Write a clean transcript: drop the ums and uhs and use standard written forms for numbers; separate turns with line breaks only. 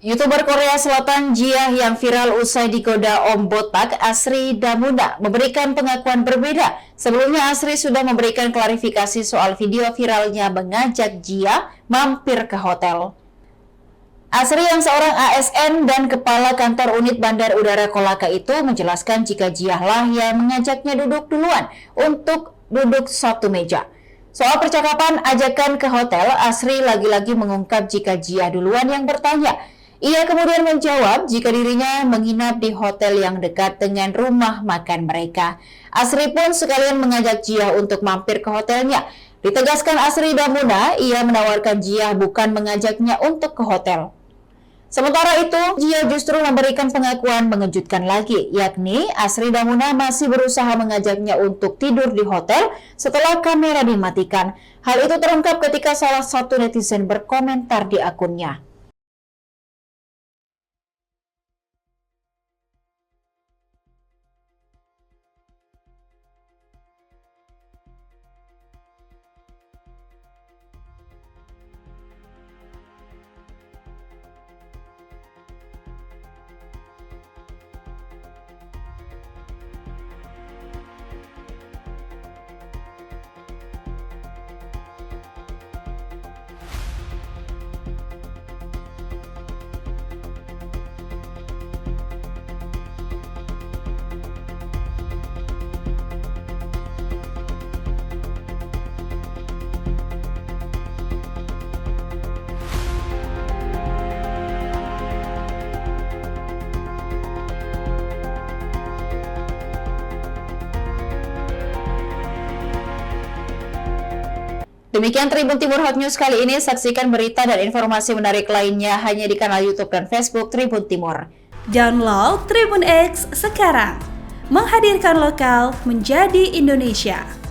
YouTuber Korea Selatan Jia yang viral usai digoda Om Botak, Asri Damuna, memberikan pengakuan berbeda. Sebelumnya Asri sudah memberikan klarifikasi soal video viralnya mengajak Jia mampir ke hotel. Asri yang seorang ASN dan kepala kantor unit Bandar Udara Kolaka itu menjelaskan jika Jia lah yang mengajaknya duduk duluan untuk duduk satu meja. Soal percakapan ajakan ke hotel, Asri lagi-lagi mengungkap jika Jia duluan yang bertanya. Ia kemudian menjawab jika dirinya menginap di hotel yang dekat dengan rumah makan mereka. Asri pun sekalian mengajak Jia untuk mampir ke hotelnya. Ditegaskan Asri Damuna, ia menawarkan Jia bukan mengajaknya untuk ke hotel. Sementara itu, Jia justru memberikan pengakuan mengejutkan lagi, yakni Asri Damuna masih berusaha mengajaknya untuk tidur di hotel setelah kamera dimatikan. Hal itu terungkap ketika salah satu netizen berkomentar di akunnya. Demikian Tribun Timur Hot News kali ini. Saksikan berita dan informasi menarik lainnya hanya di kanal YouTube dan Facebook Tribun Timur.
Download Tribun X sekarang, menghadirkan lokal menjadi Indonesia.